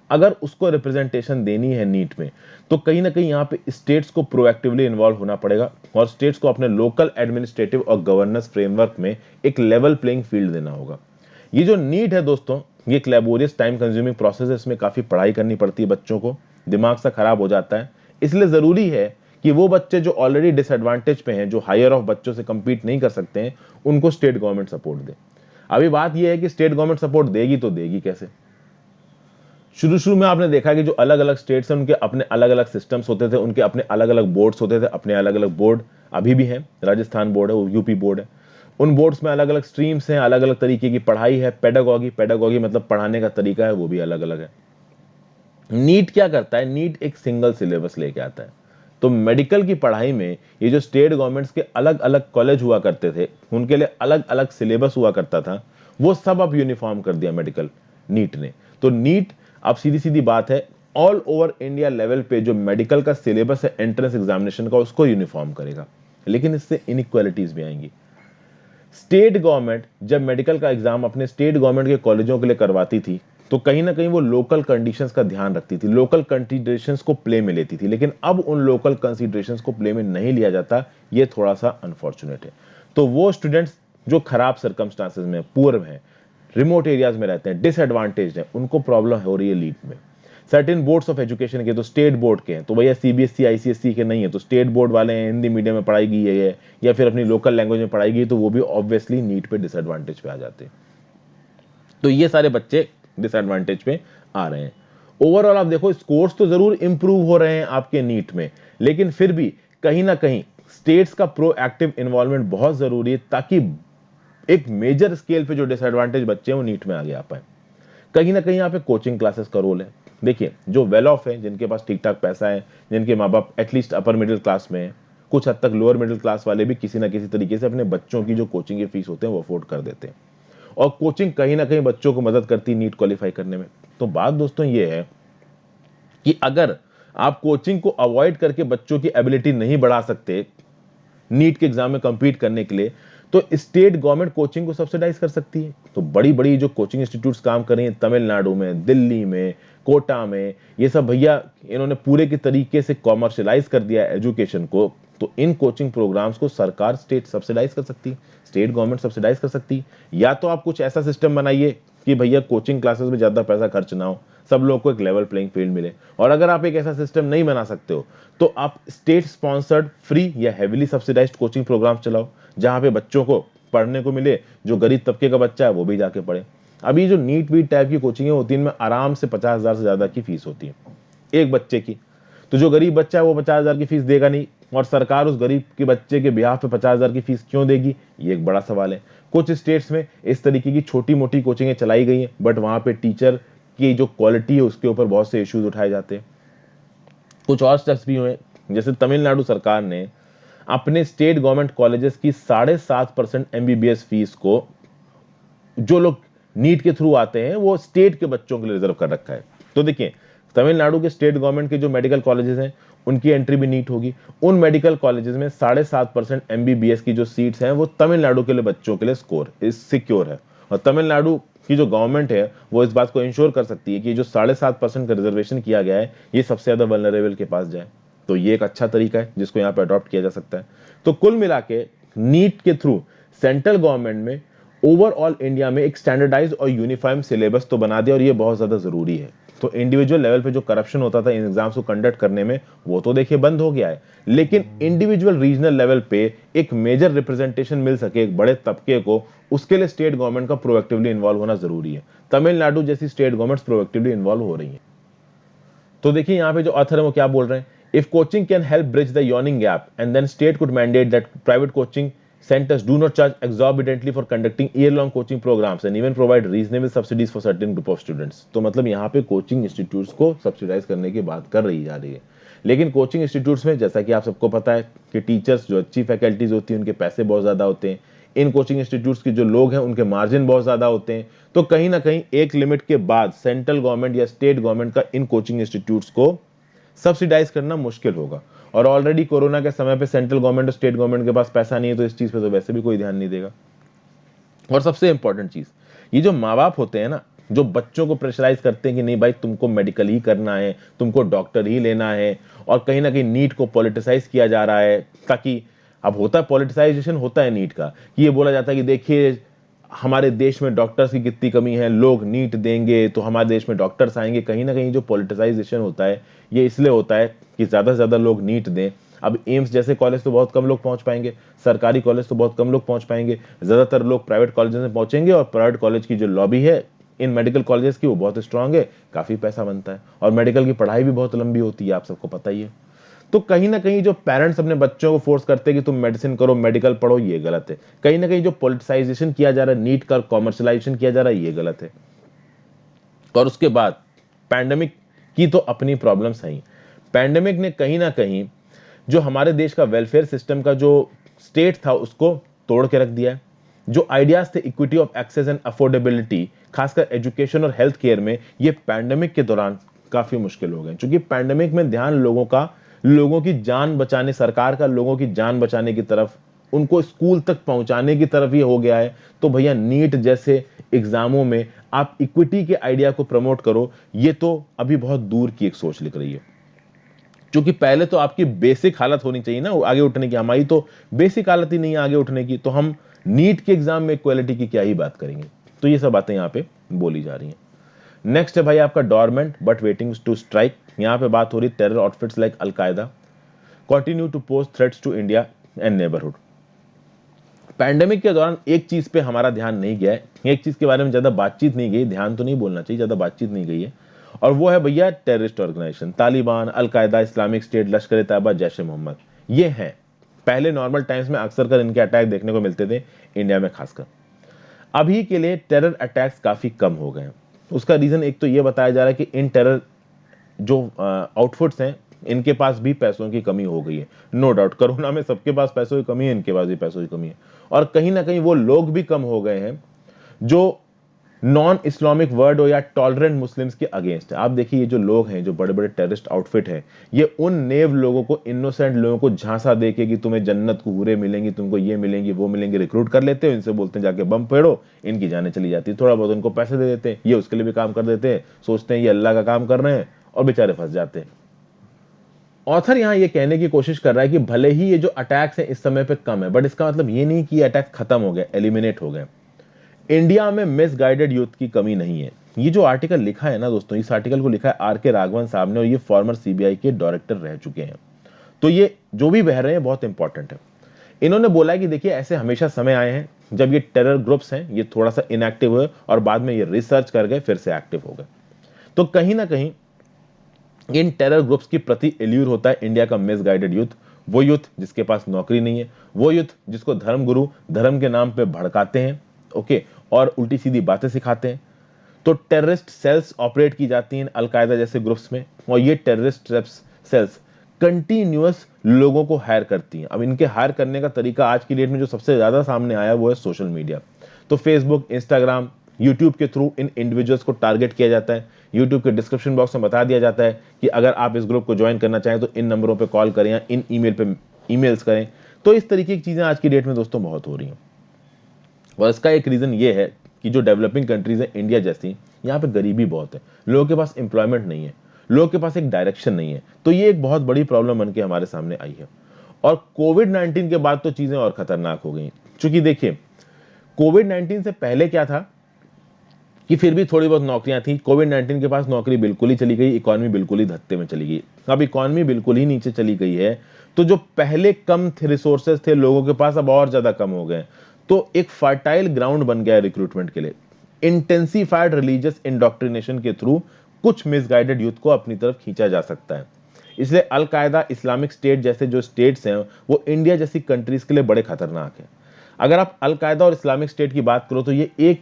अगर उसको रिप्रेजेंटेशन देनी है नीट में, तो कहीं ना कहीं यहाँ पे स्टेट्स को प्रोएक्टिवली इन्वॉल्व होना पड़ेगा और स्टेट्स को अपने लोकल एडमिनिस्ट्रेटिव और गवर्नेंस फ्रेमवर्क में एक लेवल प्लेइंग फील्ड देना होगा। ये जो नीट है दोस्तों, ये एक लेबोरियस टाइम कंज्यूमिंग प्रोसेस है, इसमें काफी पढ़ाई करनी पड़ती है, बच्चों को दिमाग सा खराब हो जाता है। इसलिए जरूरी है कि वो बच्चे जो ऑलरेडी डिसएडवांटेज पे हैं, जो हायर ऑफ बच्चों से compete नहीं कर सकते हैं, उनको स्टेट गवर्नमेंट सपोर्ट दे। अभी बात यह है कि स्टेट गवर्नमेंट सपोर्ट देगी तो देगी कैसे। शुरू में आपने देखा कि जो अलग अलग स्टेट्स हैं उनके अपने अलग अलग सिस्टम्स होते थे, उनके अपने अलग अलग बोर्ड्स होते थे, अपने अलग अलग बोर्ड अभी भी हैं। राजस्थान बोर्ड है, यूपी बोर्ड है, उन बोर्ड्स में अलग अलग स्ट्रीम्स हैं, अलग अलग तरीके की पढ़ाई है। पेडागॉगी मतलब पढ़ाने का तरीका है, वो भी अलग अलग है। नीट क्या करता है, नीट एक सिंगल सिलेबस लेके आता है। तो मेडिकल की पढ़ाई में ये जो स्टेट गवर्नमेंट्स के अलग अलग कॉलेज हुआ करते थे, उनके लिए अलग अलग सिलेबस हुआ करता था, वो सब अब यूनिफॉर्म कर दिया मेडिकल नीट ने। तो नीट अब सीधी सीधी बात है ऑल ओवर इंडिया लेवल पे जो मेडिकल का सिलेबस है एंट्रेंस एग्जामिनेशन का, उसको यूनिफॉर्म करेगा। लेकिन इससे इनइक्वालिटीज भी आएंगी। स्टेट गवर्नमेंट जब मेडिकल का एग्जाम अपने स्टेट गवर्नमेंट के कॉलेजों के लिए करवाती थी, तो कहीं ना कहीं वो लोकल कंडीशंस का ध्यान रखती थी, लोकल कंसिडरेशंस को प्ले में लेती थी। लेकिन अब उन लोकल कंसिडरेशंस को प्ले में नहीं लिया जाता, ये थोड़ा सा अनफॉर्चुनेट है। तो वो स्टूडेंट्स जो खराब सर्कमस्टांसेस में, पुअर हैं, रिमोट एरियाज में रहते हैं, डिसएडवांटेज हैं, उनको प्रॉब्लम हो रही है लीड में। सर्टेन बोर्ड्स ऑफ एजुकेशन के तो स्टेट बोर्ड के हैं, तो भैया सीबीएसई आईसीएसई के नहीं है, तो स्टेट बोर्ड वाले हैं, हिंदी मीडियम में पढ़ाई की है या फिर अपनी लोकल लैंग्वेज में पढ़ाई की, तो वो भी ऑब्वियसली नीट पे डिसएडवांटेज पे आ जाते हैं। तो ये सारे बच्चे डिसएडवांटेज पे आ रहे हैं। ओवरऑल आप देखो स्कोर्स तो जरूर इंप्रूव हो रहे हैं आपके नीट में, लेकिन फिर भी कहीं ना कहीं स्टेट्स का प्रोएक्टिव इन्वॉल्वमेंट बहुत जरूरी है, ताकि एक मेजर स्केल पे जो डिसएडवांटेज बच्चे हैं वो नीट में आगे आ पाए। कहीं ना कहीं यहाँ पे कोचिंग क्लासेस का रोल है। देखिए जो वेल ऑफ है, जिनके पास ठीक ठाक पैसा है, जिनके माँ बाप एटलीस्ट अपर मिडिल क्लास में है, कुछ हद तक लोअर मिडिल क्लास वाले भी किसी ना किसी तरीके से अपने बच्चों की जो कोचिंग की फीस होते हैं वो अफोर्ड कर देते हैं, और कोचिंग कहीं ना कहीं बच्चों को मदद करती है नीट क्वालिफाई करने में। तो बात दोस्तों ये है कि अगर आप कोचिंग को अवॉइड करके बच्चों की एबिलिटी नहीं बढ़ा सकते नीट के एग्जाम में कंपीट करने के लिए, तो स्टेट गवर्नमेंट कोचिंग को सब्सिडाइज कर सकती है। तो बड़ी बड़ी जो कोचिंग इंस्टीट्यूट्स काम कर रही हैं तमिलनाडु में, दिल्ली में, कोटा में, ये सब भैया इन्होंने पूरे के तरीके से कॉमर्शियलाइज कर दिया एजुकेशन को। तो इन कोचिंग प्रोग्राम्स को सरकार स्टेट सब्सिडाइज कर सकती है, स्टेट गवर्नमेंट सब्सिडाइज कर सकती है। या तो आप कुछ ऐसा सिस्टम बनाइए कि भैया कोचिंग क्लासेस में ज्यादा पैसा खर्च ना हो, सब लोग को एक लेवल प्लेइंग फील्ड मिले। और अगर आप एक ऐसा सिस्टम नहीं बना सकते हो, तो आप स्टेट स्पॉन्सर्ड फ्री या हेविली सब्सिडाइज्ड कोचिंग प्रोग्राम चलाओ, जहां पे बच्चों को पढ़ने को मिले, जो गरीब तबके का बच्चा है वो भी जाके पढ़े। अभी जो नीट वीट टाइप की कोचिंग होती है, इनमें आराम से 50,000 से ज्यादा की फीस होती है एक बच्चे की। तो जो गरीब बच्चा है वो 50,000 की फीस देगा नहीं, और सरकार उस गरीब के बच्चे के बिहाफ पे 50,000 की फीस क्यों देगी, ये एक बड़ा सवाल है। कुछ स्टेट्स में इस तरीके की छोटी मोटी कोचिंगें चलाई गई हैं, बट वहां पे टीचर की जो क्वालिटी है उसके ऊपर बहुत से इश्यूज उठाए जाते हैं। कुछ और स्टेप्स भी हुए, जैसे तमिलनाडु सरकार ने अपने स्टेट गवर्नमेंट कॉलेजेस की 7.5% एमबीबीएस फीस को जो लोग नीट के थ्रू आते हैं वो स्टेट के बच्चों के लिए रिजर्व कर रखा है। तो देखिए तमिलनाडु के स्टेट गवर्नमेंट के जो मेडिकल कॉलेजेस हैं उनकी एंट्री भी नीट होगी। उन मेडिकल कॉलेजेस में 7.5% एमबीबीएस की जो सीट्स हैं वो तमिलनाडु के लिए बच्चों के लिए स्कोर इस सिक्योर है। और तमिलनाडु की जो गवर्नमेंट है वो इस बात को इंश्योर कर सकती है कि जो 7.5% का रिजर्वेशन किया गया है ये सबसे ज्यादा वल्नरेबल के पास जाए। तो ये एक अच्छा तरीका है जिसको यहाँ पे अडॉप्ट किया जा सकता है। तो कुल मिला के नीट के थ्रू सेंट्रल गवर्नमेंट में ओवरऑल इंडिया में एक स्टैंडर्डाइज और यूनिफॉर्म सिलेबस तो बना दिया, और ये बहुत ज्यादा जरूरी है। तो इंडिविजुअल लेवल पे जो करप्शन होता था इन एग्जाम्स को कंडक्ट करने में, वो तो देखिए बंद हो गया है। लेकिन इंडिविजुअल रीजनल लेवल पे एक मेजर रिप्रेजेंटेशन मिल सके एक बड़े तबके को, उसके लिए स्टेट गवर्नमेंट का प्रोएक्टिवली इन्वॉल्व होना जरूरी है। तमिलनाडु जैसी स्टेट गवर्नमेंट प्रोएक्टिवली इन्वॉल्व हो रही है। तो देखिए यहाँ पे जो ऑथर है वो क्या बोल रहे हैं, if coaching can help bridge the yawning gap and then state could mandate that private coaching Centers do not charge exorbitantly for conducting year-long coaching programs and even provide reasonable subsidies for certain group of students. तो मतलब यहाँ पे coaching institutes को subsidise करने की बात कर रही जा रही है, लेकिन कोचिंग इंस्टीट्यूट्स में जैसा कि आप सबको पता है कि टीचर्स जो अच्छी फैकल्टीज होती हैं उनके पैसे बहुत ज़्यादा होते हैं, इन कोचिंग इंस्टीट्यूट्स के जो लोग हैं उनके मार्जिन बहुत ज़्यादा होते हैं, तो कहीं ना कहीं एक लिमिट के बाद सेंट्रल गवर्नमेंट या स्टेट गवर्नमेंट का इन कोचिंग इंस्टीट्यूट्स को सब्सिडाइज करना मुश्किल होगा। और ऑलरेडी कोरोना के समय पे सेंट्रल गवर्नमेंट और स्टेट गवर्नमेंट के पास पैसा नहीं है, तो इस चीज़ पे तो वैसे भी कोई ध्यान नहीं देगा। और सबसे इंपॉर्टेंट चीज़, ये जो माँ बाप होते हैं ना, जो बच्चों को प्रेशराइज करते हैं कि नहीं भाई तुमको मेडिकल ही करना है, तुमको डॉक्टर ही लेना है, और कहीं ना कहीं नीट को पॉलिटिसाइज किया जा रहा है, ताकि अब होता है पॉलिटिसाइजेशन होता है नीट का, कि ये बोला जाता है कि देखिए हमारे देश में डॉक्टर्स की कितनी कमी है, लोग नीट देंगे तो हमारे देश में डॉक्टर्स आएंगे। कहीं ना कहीं जो पॉलिटिसाइजेशन होता है ये इसलिए होता है कि ज़्यादा से ज़्यादा लोग नीट दें। अब एम्स जैसे कॉलेज तो बहुत कम लोग पहुंच पाएंगे, सरकारी कॉलेज तो बहुत कम लोग पहुंच पाएंगे, ज़्यादातर लोग प्राइवेट कॉलेज में पहुंचेंगे, और प्राइवेट कॉलेज की जो लॉबी है इन मेडिकल कॉलेजेस की वो बहुत स्ट्रांग है, काफ़ी पैसा बनता है, और मेडिकल की पढ़ाई भी बहुत लंबी होती है, आप सबको पता ही है। तो कहीं ना कहीं जो पेरेंट्स अपने बच्चों को फोर्स करते हैं कि तुम मेडिसिन करो, मेडिकल पढ़ो, ये गलत है। कहीं ना कहीं जो पॉलिटिसाइजेशन किया जा रहा है, नीट का कॉमर्शलाइजेशन किया जा रहा है, ये गलत है। और उसके बाद पैंडेमिक की तो अपनी प्रॉब्लम्स हैं। पैंडेमिक ने कहीं ना कहीं जो हमारे देश का वेलफेयर सिस्टम का जो स्टेट था उसको तोड़ के रख दिया है। जो आइडियाज थे equity of access and affordability, खासकर एजुकेशन और हेल्थ केयर में, ये पैंडेमिक के दौरान काफी मुश्किल हो गए, क्योंकि पैंडेमिक में ध्यान लोगों की जान बचाने, सरकार का लोगों की जान बचाने की तरफ, उनको स्कूल तक पहुंचाने की तरफ ये हो गया है। तो भैया नीट जैसे एग्जामों में आप इक्विटी के आइडिया को प्रमोट करो, ये तो अभी बहुत दूर की एक सोच लिख रही है। क्योंकि पहले तो आपकी बेसिक हालत होनी चाहिए ना आगे उठने की, हमारी तो बेसिक हालत ही नहीं है आगे उठने की, तो हम नीट के एग्जाम में क्वालिटी की क्या ही बात करेंगे। तो ये सब बातें यहाँ पे बोली जा रही हैं। नेक्स्ट है भाई आपका dormant but waiting to strike. यहाँ पे बात हो रही terror outfits like Al Qaeda continue to pose threats to India and neighbourhood. Pandemic के दौरान एक चीज पे हमारा ध्यान नहीं गया है, एक चीज के बारे में ज्यादा बातचीत नहीं गई, ध्यान तो नहीं बोलना चाहिए, ज्यादा बातचीत नहीं गई है, और वो है भैया terrorist organization, Taliban, Al Qaeda, Islamic State, Lashkar e Taiba, Jaish ए मोहम्मद। ये हैं पहले नॉर्मल टाइम्स में अक्सर कर इनके अटैक देखने को मिलते थे, इंडिया में खासकर। अभी के लिए टेरर अटैक्स काफी कम हो गए हैं। उसका रीजन एक तो ये बताया जा रहा है कि इन टेरर जो आउटफिट्स हैं इनके पास भी पैसों की कमी हो गई है। नो डाउट कोरोना में सबके पास पैसों की कमी है, इनके पास भी पैसों की कमी है, और कहीं ना कहीं वो लोग भी कम हो गए हैं जो नॉन इस्लामिक वर्ड हो या टॉलरेंट मुस्लिम्स के अगेंस्ट है। आप देखिए ये जो लोग हैं, जो बड़े बड़े टेररिस्ट आउटफिट हैं, ये उन नेव लोगों को, इनोसेंट लोगों को झांसा देके कि तुम्हें जन्नत को हूरें मिलेंगी, तुमको ये मिलेंगी वो मिलेंगी, रिक्रूट कर लेते हैं, इनसे बोलते हैं जाके बम फेड़ो, इनकी जाने चली जाती है। थोड़ा बहुत उनको पैसे दे देते हैं, ये उसके लिए भी काम कर देते हैं, सोचते हैं ये अल्लाह का काम कर रहे हैं, और बेचारे फंस जाते हैं। ऑथर यहां ये कहने की कोशिश कर रहा है कि भले ही ये जो अटैक्स हैं इस समय पे कम है, बट इसका मतलब ये नहीं कि अटैक खत्म हो गए, एलिमिनेट हो गए। इंडिया में मिसगाइडेड यूथ की कमी नहीं है। ये जो आर्टिकल लिखा है ना दोस्तों, इस आर्टिकल को लिखा है आर के राघवन साहब ने, और ये फॉर्मर सीबीआई के डायरेक्टर रह चुके हैं। तो ये जो भी बह रहे हैं बहुत इंपॉर्टेंट है। इन्होंने बोला है कि देखिए ऐसे हमेशा समय आए हैं जब ये टेरर ग्रुप्स हैं ये थोड़ा सा इनएक्टिव हुए, और बाद में ये रिसर्च कर गए, फिर से एक्टिव हो गए। तो कहीं ना कहीं इन टेरर ग्रुप्स की प्रति एल्यूर होता है इंडिया का मिसगाइडेड यूथ, वो यूथ जिसके पास नौकरी नहीं है, वो यूथ जिसको धर्म गुरु धर्म के नाम पे भड़काते हैं, ओके, और उल्टी सीधी बातें सिखाते हैं। तो टेररिस्ट सेल्स ऑपरेट की जाती हैं अलकायदा जैसे ग्रुप्स में, और ये टेररिस्ट सेल्स कंटिन्यूअस लोगों को हायर करती हैं। अब इनके हायर करने का तरीका आज की डेट में जो सबसे ज्यादा सामने आया वो है सोशल मीडिया। तो फेसबुक, इंस्टाग्राम, यूट्यूब के थ्रू इन इंडिविजुअल्स को टारगेट किया जाता है। यूट्यूब के डिस्क्रिप्शन बॉक्स में बता दिया जाता है कि अगर आप इस ग्रुप को ज्वाइन करना चाहें तो इन नंबरों पे कॉल करें या इन ईमेल पे ईमेल्स करें। तो इस तरीके की चीजें आज की डेट में दोस्तों बहुत हो रही हैं, और इसका एक रीजन ये है कि जो डेवलपिंग कंट्रीज है इंडिया जैसी, यहाँ पे गरीबी बहुत है, लोगों के पास एम्प्लॉयमेंट नहीं है, लोगों के पास एक डायरेक्शन नहीं है। तो ये एक बहुत बड़ी प्रॉब्लम बन के हमारे सामने आई है। और कोविड-19 के बाद तो चीजें और खतरनाक हो गई, क्योंकि देखिए कोविड-19 से पहले क्या था कि फिर भी थोड़ी बहुत नौकरियां थी। कोविड-19 के पास नौकरी बिल्कुल ही चली गई, इकोनॉमी बिल्कुल ही धत्ते में चली गई। अब इकोनॉमी बिल्कुल ही नीचे चली गई है, तो जो पहले कम थे रिसोर्सेज थे लोगों के पास, अब और ज्यादा कम हो गए। तो एक फर्टाइल ग्राउंड बन गया रिक्रूटमेंट के लिए। इंटेंसिफाइड रिलीजियस इंडोक्ट्रिनेशन के थ्रू कुछ मिसगाइडेड यूथ को अपनी तरफ खींचा जा सकता है। इसलिए अलकायदा, इस्लामिक स्टेट जैसे जो स्टेट्स हैं वो इंडिया जैसी कंट्रीज के लिए बड़े खतरनाक हैं। अगर आप अलकायदा और इस्लामिक स्टेट की बात करो तो ये एक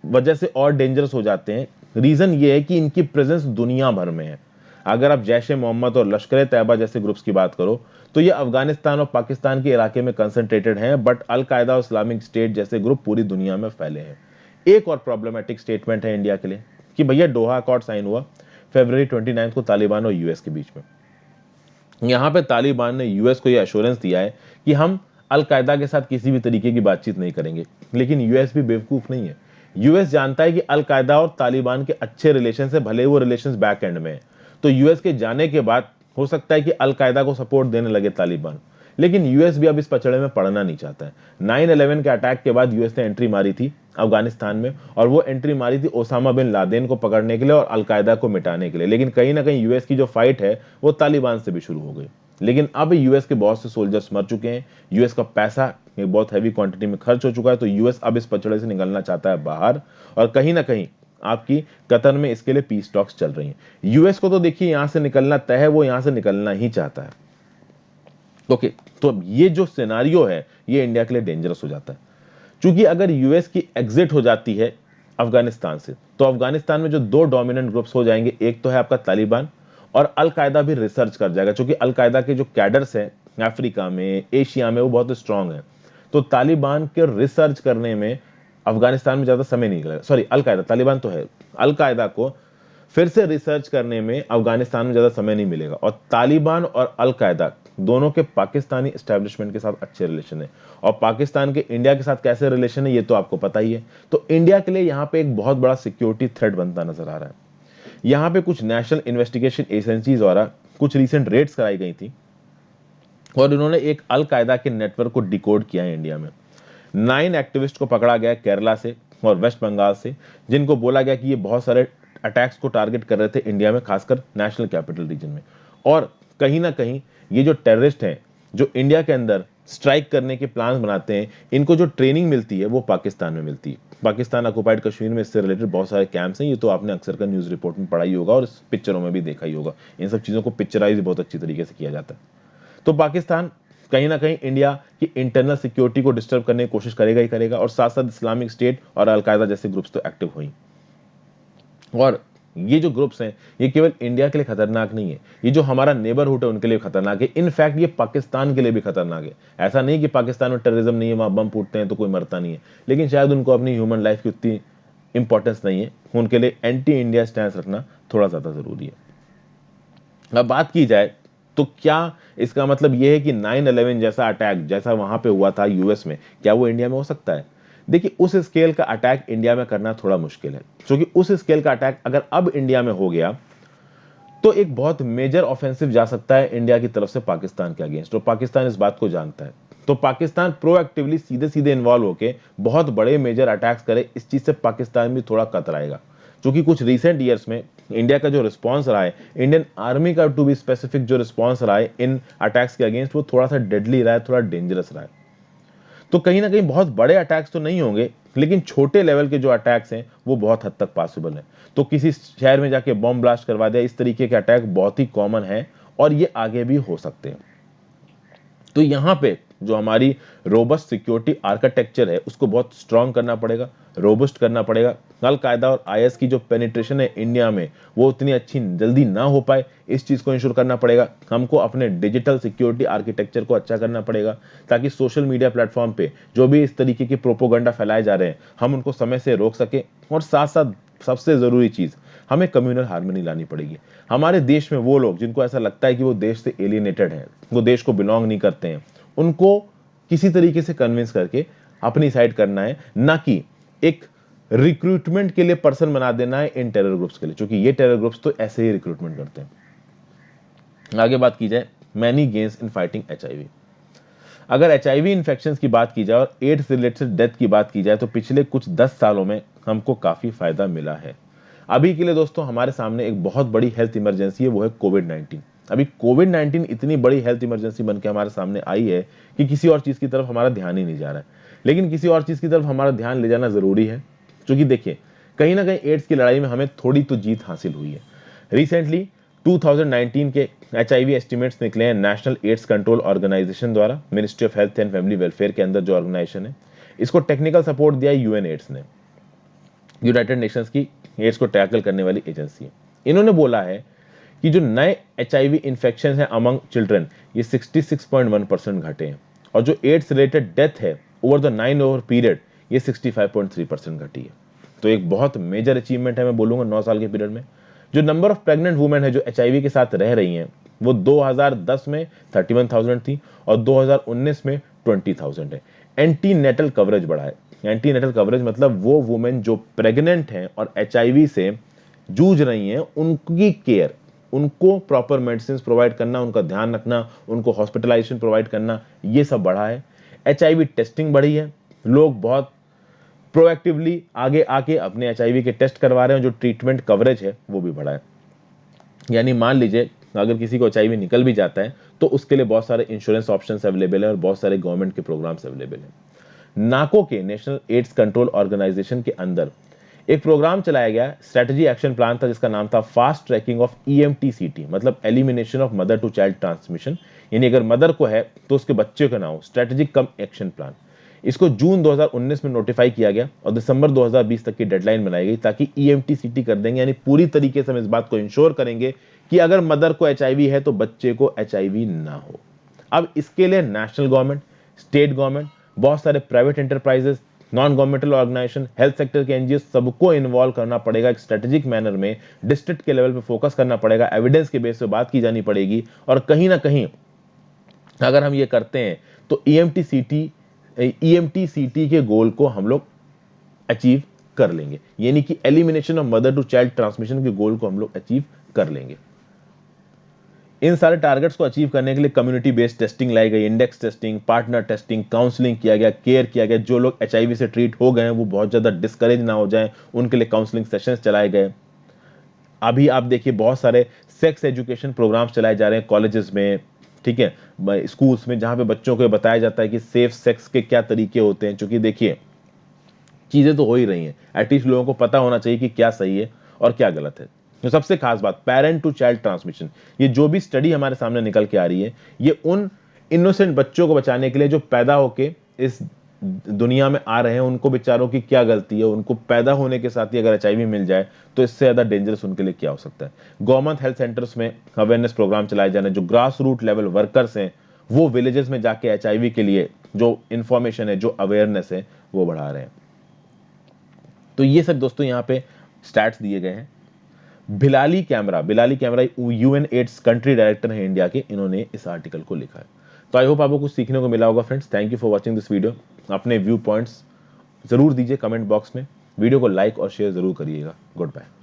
वजह से और डेंजरस हो जाते हैं। रीजन ये है कि इनकी प्रेजेंस दुनिया भर में है। अगर आप जैश ए मोहम्मद और लश्कर तैयबा जैसे ग्रुप्स की बात करो तो ये अफगानिस्तान और पाकिस्तान के इलाके में कंसंट्रेटेड हैं, बट अलकायदा और इस्लामिक स्टेट जैसे ग्रुप पूरी दुनिया में फैले हैं। एक और प्रॉब्लमेटिक स्टेटमेंट है इंडिया के लिए कि भैया डोहा अकॉर्ड साइन हुआ फरवरी 29 को तालिबान और यूएस के बीच में। यहां पे तालिबान ने यूएस को यह एश्योरेंस दिया है कि हम अलकायदा के साथ किसी भी तरीके की बातचीत नहीं करेंगे, लेकिन यूएस भी बेवकूफ नहीं है। यूएस जानता है कि अलकायदा और तालिबान के अच्छे रिलेशन है, भले वो रिलेशन बैक एंड में है। तो यूएस के जाने के बाद हो सकता है कि अलकायदा को सपोर्ट देने लगे तालिबान, लेकिन यूएस भी अब इस पचड़े में पड़ना नहीं चाहता है। 9/11 के अटैक के बाद यूएस ने एंट्री मारी थी अफगानिस्तान में, और वो एंट्री मारी थी ओसामा बिन लादेन को पकड़ने के लिए और अलकायदा को मिटाने के लिए। लेकिन कहीं ना कहीं यूएस की जो फाइट है वो तालिबान से भी शुरू हो गई। लेकिन अब यूएस के बहुत से सोल्जर्स मर चुके हैं, यूएस का पैसा एक बहुत हैवी क्वांटिटी में खर्च हो चुका है, तो यूएस अब इस पचड़े से निकलना चाहता है बाहर। और कहीं ना कहीं आपकी कतर में इसके लिए पीस टॉक्स चल रही हैं। यूएस को तो देखिए यहां से निकलना तय है, वो यहां से निकलना ही चाहता है। ओके, तो अब ये जो सिनारियो है ये इंडिया के लिए डेंजरस हो जाता है, क्योंकि अगर यूएस की एग्जिट हो जाती है अफगानिस्तान से तो अफगानिस्तान में जो दो डोमिनेंट ग्रुप्स हो जाएंगे, एक तो है आपका तालिबान, और अलकायदा भी रिसर्च कर जाएगा, क्योंकि अलकायदा के जो कैडर्स हैं अफ्रीका में, एशिया में, वो बहुत स्ट्रांग है। तो तालिबान के रिसर्च करने में अफगानिस्तान में ज्यादा समय नहीं लगेगा। सॉरी, अलकायदा, तालिबान तो है, अलकायदा को फिर से रिसर्च करने में अफगानिस्तान में ज्यादा समय नहीं मिलेगा। और तालिबान और अलकायदा दोनों के पाकिस्तानी एस्टेब्लिशमेंट के साथ अच्छे रिलेशन है, और पाकिस्तान के इंडिया के साथ कैसे रिलेशन है ये तो आपको पता ही है। तो इंडिया के लिए यहाँ पे एक बहुत बड़ा सिक्योरिटी थ्रेट बनता नजर आ रहा है। यहाँ पे कुछ नेशनल इन्वेस्टिगेशन एजेंसी द्वारा कुछ रिसेंट रेड्स कराई गई थी, और इन्होंने एक अलकायदा के नेटवर्क को डिकोड किया है इंडिया में। 9 एक्टिविस्ट को पकड़ा गया केरला से और वेस्ट बंगाल से, जिनको बोला गया कि ये बहुत सारे अटैक्स को टारगेट कर रहे थे इंडिया में, खासकर नेशनल कैपिटल रीजन में। और कहीं ना कहीं ये जो टेररिस्ट हैं जो इंडिया के अंदर स्ट्राइक करने के प्लान बनाते हैं, इनको जो ट्रेनिंग मिलती है वो पाकिस्तान में मिलती है। पाकिस्तान ऑक्युपाइड कश्मीर में इससे रिलेटेड बहुत सारे कैंप्स हैं, ये तो आपने अक्सर का न्यूज़ रिपोर्ट में पढ़ा ही होगा और पिक्चरों में भी देखा ही होगा। इन सब चीज़ों को पिक्चराइज बहुत अच्छी तरीके से किया जाता है। तो पाकिस्तान कहीं ना कहीं इंडिया की इंटरनल सिक्योरिटी को डिस्टर्ब करने की कोशिश करेगा ही करेगा, और साथ साथ इस्लामिक स्टेट और अलकायदा जैसे ग्रुप्स तो एक्टिव हुई। और ये जो ग्रुप्स हैं ये केवल इंडिया के लिए खतरनाक नहीं है, ये जो हमारा नेबरहुड है उनके लिए खतरनाक है। इनफैक्ट ये पाकिस्तान के लिए भी खतरनाक है। ऐसा नहीं कि पाकिस्तान में टेररिज्म नहीं है, वहां बम फूटते हैं तो कोई मरता नहीं है, लेकिन शायद उनको अपनी ह्यूमन लाइफ की उतनी इंपॉर्टेंस नहीं है। उनके लिए एंटी इंडिया स्टैंस रखना थोड़ा ज्यादा जरूरी है। अब बात की जाए तो क्या इसका मतलब यह है कि 9/11 जैसा अटैक जैसा वहां पे हुआ था यूएस में, क्या वो इंडिया में हो सकता है? देखिए, उस स्केल का अटैक इंडिया में करना थोड़ा मुश्किल है, क्योंकि उस स्केल का अटैक अगर अब इंडिया में हो गया तो एक बहुत मेजर ऑफेंसिव जा सकता है इंडिया की तरफ से पाकिस्तान के अगेंस्ट, और पाकिस्तान इस बात को जानता है। तो पाकिस्तान प्रोएक्टिवली सीधे सीधे इन्वॉल्व होकर बहुत बड़े मेजर अटैक्स करे, इस चीज से पाकिस्तान भी थोड़ा कतराएगा। क्योंकि कुछ रिसेंट ईयर्स में इंडिया का जो रिस्पॉन्स रहा है, इंडियन आर्मी का टू बी स्पेसिफिक जो रिस्पॉन्स रहा है इन अटैक्स के अगेंस्ट, वो थोड़ा सा डेडली रहा है, थोड़ा डेंजरस रहा है। तो कहीं ना कहीं बहुत बड़े अटैक्स तो नहीं होंगे, लेकिन छोटे लेवल के जो अटैक्स हैं वो बहुत हद तक पॉसिबल है। तो किसी शहर में जाके बॉम्ब ब्लास्ट करवा दिया, इस तरीके के अटैक बहुत ही कॉमन है, और ये आगे भी हो सकते हैं। तो यहां पे जो हमारी रोबस्ट सिक्योरिटी आर्किटेक्चर है उसको बहुत स्ट्रांग करना पड़ेगा, रोबस्ट करना पड़ेगा। अलकायदा और आईएस की जो पेनिट्रेशन है इंडिया में वो उतनी अच्छी जल्दी ना हो पाए, इस चीज को इंश्योर करना पड़ेगा। हमको अपने डिजिटल सिक्योरिटी आर्किटेक्चर को अच्छा करना पड़ेगा, ताकि सोशल मीडिया प्लेटफॉर्म पे जो भी इस तरीके के प्रोपोगंडा फैलाए जा रहे हैं हम उनको समय से रोक सके। और साथ साथ सबसे जरूरी चीज, हमें कम्युनल हार्मनी लानी पड़ेगी। हमारे देश में वो लोग जिनको ऐसा लगता है कि वो देश से एलियनेटेड हैं, वो देश को बिलोंग नहीं करते हैं, उनको किसी तरीके से कन्विंस करके अपनी साइड करना है, ना कि एक रिक्रूटमेंट के लिए पर्सन बना देना है इन टेरर ग्रुप्स के लिए, क्योंकि ये टेरर ग्रुप्स तो ऐसे ही रिक्रूटमेंट करते हैं। आगे बात की जाए many gains in fighting HIV. अगर एचआईवी इन्फेक्शन की बात की जाए और एड्स रिलेटेड डेथ की बात की जाए तो पिछले कुछ 10 सालों में हमको काफी फायदा मिला है। अभी के लिए दोस्तों हमारे सामने एक बहुत बड़ी हेल्थ इमरजेंसी है, वो है कोविड-19। अभी कोविड-19 इतनी बड़ी हेल्थ इमरजेंसी बनकर हमारे सामने आई है कि किसी और चीज की तरफ हमारा ध्यान ही नहीं जा रहा है। लेकिन किसी और चीज की तरफ हमारा ध्यान ले जाना जरूरी है, क्योंकि देखिए कहीं ना कहीं एड्स की लड़ाई में हमें थोड़ी तो जीत हासिल हुई है। रिसेंटली 2019 के एचआईवी एस्टिमेट्स निकले हैं नेशनल एड्स कंट्रोल ऑर्गेनाइजेशन द्वारा, ministry of health and family welfare के अंदर जो ऑर्गेनाइजेशन है। इसको टेक्निकल सपोर्ट दिया यूएन एड्स ने, यूनाइटेड नेशंस की एड्स को टैकल करने वाली एजेंसी है। इन्होंने बोला है कि जो नए HIV इन्फेक्शन है अमंग चिल्ड्रन, ये 66.1% घटे हैं, और जो एड्स रिलेटेड डेथ है ओवर द 9 ओवर पीरियड, ये 65.3% घटी है। तो एक बहुत मेजर अचीवमेंट है, मैं बोलूंगा 9 साल के पीरियड में। जो नंबर ऑफ प्रेग्नेंट वुमेन है जो HIV के साथ रह रही हैं, वो 2010 में 31,000 थी और 2019 में 20,000 है। एंटी नेटल कवरेज बढ़ा है। एंटी नेटल कवरेज मतलब वो वुमेन जो प्रेग्नेंट हैं और HIV से जूझ रही हैं, उनकी केयर, उनको प्रॉपर मेडिसिन प्रोवाइड करना, उनका ध्यान रखना, उनको हॉस्पिटलाइजेशन प्रोवाइड करना, ये सब बढ़ा है। HIV टेस्टिंग बढ़ी है, लोग बहुत प्रोएक्टिवली आगे आके अपने HIV के टेस्ट करवा रहे हैं, जो ट्रीटमेंट कवरेज है वो भी बढ़ा है। यानी मान लीजिए अगर किसी को HIV निकल भी जाता है तो उसके लिए बहुत सारे इंश्योरेंस ऑप्शंस अवेलेबल है और बहुत सारे गवर्नमेंट के प्रोग्राम्स अवेलेबल हैं। नाको के नेशनल एड्स कंट्रोल ऑर्गेनाइजेशन के अंदर एक प्रोग्राम चलाया गया, स्ट्रेटजी एक्शन प्लान था, जिसका नाम था फास्ट ट्रैकिंग ऑफ EMTCT, मतलब elimination of mother to child transmission. यानी अगर मदर को है तो उसके बच्चे का नाम, स्ट्रेटेजिक कम एक्शन प्लान। इसको जून 2019 में नोटिफाई किया गया और दिसंबर 2020 तक की डेडलाइन बनाई गई, ताकि EMTCT कर देंगे, यानी पूरी तरीके से हम इस बात को इंश्योर करेंगे कि अगर मदर को HIV है तो बच्चे को HIV ना हो। अब इसके लिए नेशनल गवर्नमेंट, स्टेट गवर्नमेंट, बहुत सारे private enterprises, non governmental organisation, health sector के NGO, सबको इन्वॉल्व करना पड़ेगा। एक स्ट्रेटेजिक मैनर में डिस्ट्रिक्ट के लेवल पे फोकस करना पड़ेगा, एविडेंस के बेस पे बात की जानी पड़ेगी, और कहीं ना कहीं अगर हम ये करते हैं तो EMTCT के गोल को हम लोग अचीव कर लेंगे, यानी कि elimination of mother to child transmission के गोल को हम लोग अचीव कर लेंगे। इन सारे टारगेट्स को अचीव करने के लिए कम्युनिटी बेस्ड टेस्टिंग लाई गई, index testing, partner testing, counselling किया गया, केयर किया गया। जो लोग HIV से ट्रीट हो गए हैं वो बहुत ज़्यादा डिस्करेज ना हो जाए, उनके लिए काउंसलिंग सेशंस चलाए गए। अभी आप देखिए बहुत सारे सेक्स एजुकेशन प्रोग्राम्स चलाए जा रहे हैं कॉलेजेस में, ठीक है, स्कूल्स में, जहाँ पे बच्चों को बताया जाता है कि सेफ सेक्स के क्या तरीके होते हैं। क्योंकि देखिए चीज़ें तो हो ही रही हैं, एटलीस्ट लोगों को पता होना चाहिए कि क्या सही है और क्या गलत है। तो सबसे खास बात, पेरेंट टू चाइल्ड ट्रांसमिशन, ये जो भी स्टडी हमारे सामने निकल के आ रही है, ये उन इनोसेंट बच्चों को बचाने के लिए जो पैदा होके इस दुनिया में आ रहे हैं, उनको बेचारों की क्या गलती है, उनको पैदा होने के साथ ही अगर HIV मिल जाए तो इससे ज़्यादा डेंजरस उनके लिए क्या हो सकता है। गवर्नमेंट हेल्थ सेंटर्स में अवेयरनेस प्रोग्राम चलाए जा रहे हैं, जो ग्रास रूट लेवल वर्कर्स हैं वो विलेजेस में जाके HIV के लिए जो इंफॉर्मेशन है, जो अवेयरनेस है, वो बढ़ा रहे हैं। तो ये सब दोस्तों यहाँ पे स्टैट्स दिए गए हैं। Bilali Camara UN AIDS country director है इंडिया के, इन्होंने इस आर्टिकल को लिखा है। तो आई होप आपको कुछ सीखने को मिला होगा friends. Thank you for watching this video. अपने व्यू पॉइंट्स जरूर दीजिए कमेंट बॉक्स में, वीडियो को लाइक और शेयर जरूर करिएगा। Good bye.